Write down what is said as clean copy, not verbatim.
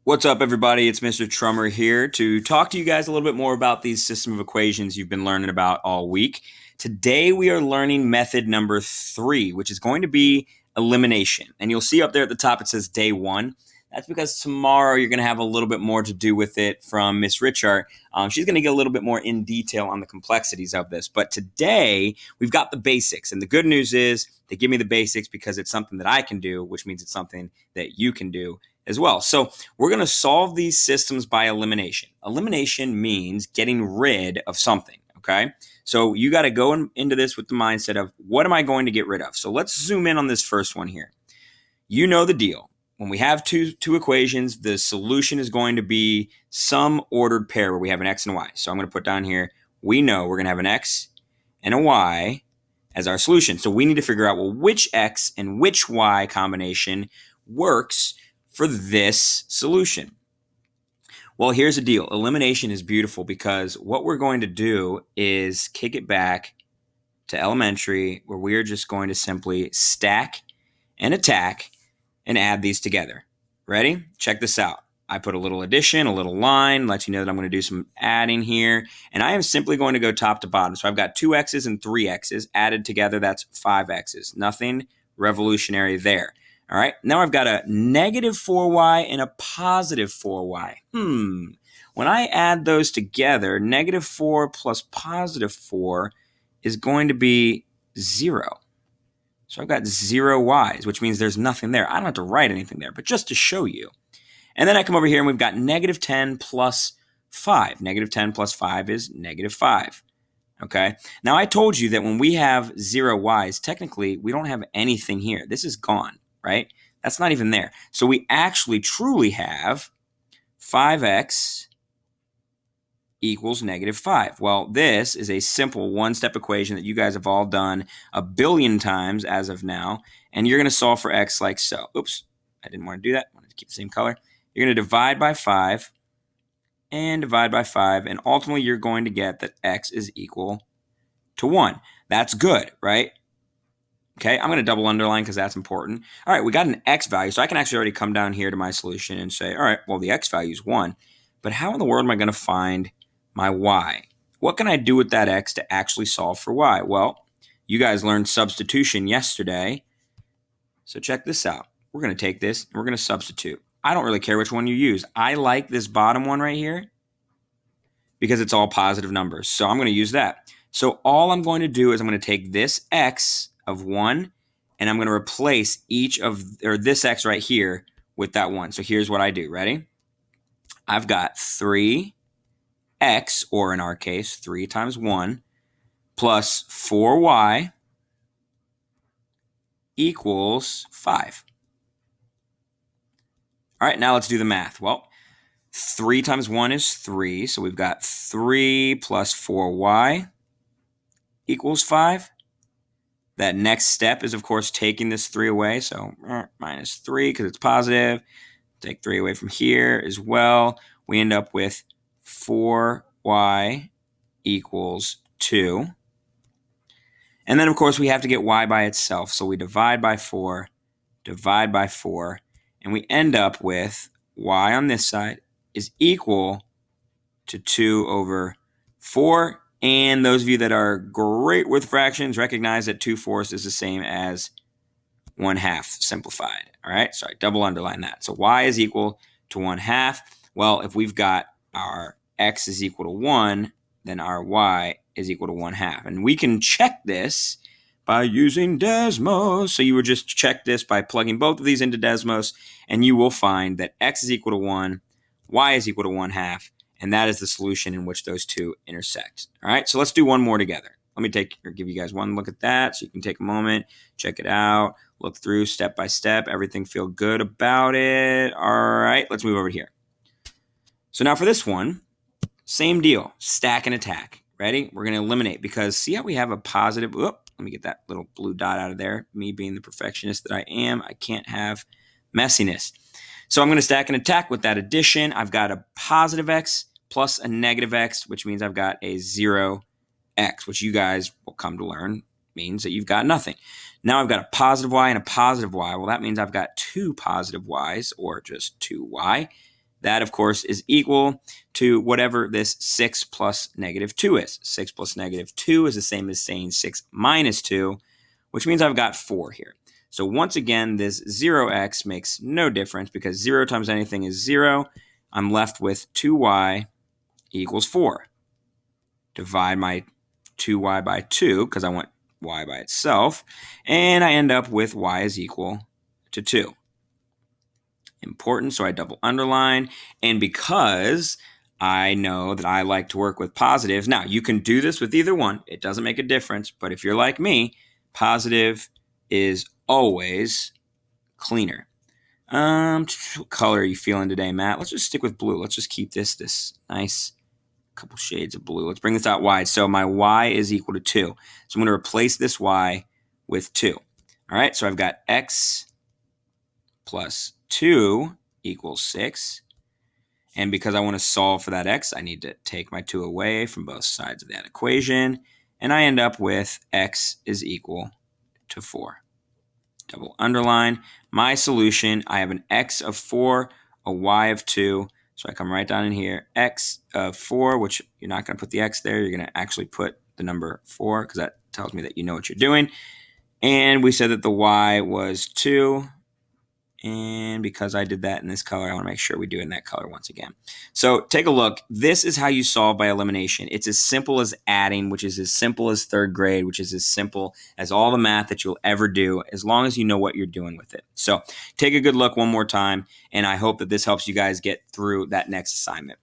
What's up, everybody? It's Mr. Trummer here to talk to you guys a little bit more about these system of equations you've been learning about all week. Today, we are learning method number 3, which is going to be elimination. And you'll see up there at the top, it says day 1. That's because tomorrow you're going to have a little bit more to do with it from Miss Richard. She's going to get a little bit more in detail on the complexities of this. But today, we've got the basics. And the good news is they give me the basics because it's something that I can do, which means it's something that you can do as well. So we're going to solve these systems by elimination. Elimination means getting rid of something, okay? So you got to go into this with the mindset of, what am I going to get rid of? So let's zoom in on this first one here. You know the deal. When we have two equations, the solution is going to be some ordered pair where we have an x and a y. So I'm going to put down here, we know we're going to have an x and a y as our solution. So we need to figure out, well, which x and which y combination works for this solution. Well, here's the deal. Elimination is beautiful because what we're going to do is kick it back to elementary, where we are just going to simply stack and attack and add these together. Ready? Check this out. I put a little addition, a little line, lets you know that I'm going to do some adding here. And I am simply going to go top to bottom. So I've got 2 x's and 3 x's. Added together, that's 5 x's. Nothing revolutionary there. All right, now I've got a negative 4y and a positive 4y. When I add those together, negative 4 plus positive 4 is going to be 0. So I've got 0 y's, which means there's nothing there. I don't have to write anything there, but just to show you. And then I come over here and we've got negative 10 plus 5. Negative 10 plus 5 is negative 5. Okay, now I told you that when we have 0 y's, technically we don't have anything here. This is gone. Right? That's not even there. So we actually truly have 5x equals negative 5. Well, this is a simple one-step equation that you guys have all done a billion times as of now, and you're going to solve for x like so. Oops, I didn't want to do that. I wanted to keep the same color. You're going to divide by 5 and divide by 5, and ultimately you're going to get that x is equal to 1. That's good, right? Okay, I'm going to double underline because that's important. All right, we got an x value, so I can actually already come down here to my solution and say, all right, well, the x value is 1, but how in the world am I going to find my y? What can I do with that x to actually solve for y? Well, you guys learned substitution yesterday, so check this out. We're going to take this and we're going to substitute. I don't really care which one you use. I like this bottom one right here because it's all positive numbers, so I'm going to use that. So all I'm going to do is I'm going to take this x of 1, and I'm going to replace this x right here with that 1. So here's what I do. Ready? I've got 3x, or in our case, 3 times 1, plus 4y equals 5. All right, now let's do the math. Well, 3 times 1 is 3, so we've got 3 plus 4y equals 5. That next step is, of course, taking this 3 away. So minus 3 because it's positive. Take 3 away from here as well. We end up with 4y equals 2. And then, of course, we have to get y by itself. So we divide by 4, and we end up with y on this side is equal to 2 over 4. And those of you that are great with fractions recognize that 2/4 is the same as 1/2 simplified. All right, so I double underline that. So y is equal to 1/2. Well, if we've got our x is equal to 1, then our y is equal to 1/2. And we can check this by using Desmos. So you would just check this by plugging both of these into Desmos, and you will find that x is equal to 1, y is equal to 1/2. And that is the solution in which those two intersect. All right, so let's do one more together. Let me give you guys one look at that so you can take a moment, check it out, look through step by step, everything feel good about it. All right, let's move over here. So now for this one, same deal, stack and attack. Ready? We're going to eliminate because see how we have a positive, let me get that little blue dot out of there. Me being the perfectionist that I am, I can't have messiness. So I'm going to stack and attack with that addition. I've got a positive x plus a negative x, which means I've got a 0x, which you guys will come to learn means that you've got nothing. Now I've got a positive y and a positive y. Well, that means I've got 2 positive y's, or just 2y. That, of course, is equal to whatever this 6 plus negative 2 is. 6 plus negative 2 is the same as saying 6 minus 2, which means I've got 4 here. So once again, this 0x makes no difference because 0 times anything is 0. I'm left with 2y equals 4. Divide my 2y by 2 because I want y by itself, and I end up with y is equal to 2. Important, so I double underline, and because I know that I like to work with positives. Now, you can do this with either one. It doesn't make a difference, but if you're like me, positive is always cleaner. What color are you feeling today, Matt? Let's just stick with blue. Let's just keep this nice couple shades of blue. Let's bring this out wide. So my y is equal to 2. So I'm going to replace this y with 2. All right, so I've got x plus 2 equals 6. And because I want to solve for that x, I need to take my 2 away from both sides of that equation. And I end up with x is equal to 4. Double underline. My solution, I have an x of 4, a y of 2. So I come right down in here, x of 4, which you're not going to put the x there. You're going to actually put the number 4 because that tells me that you know what you're doing. And we said that the y was 2. And because I did that in this color, I want to make sure we do it in that color once again. So take a look. This is how you solve by elimination. It's as simple as adding, which is as simple as third grade, which is as simple as all the math that you'll ever do, as long as you know what you're doing with it. So take a good look one more time, and I hope that this helps you guys get through that next assignment.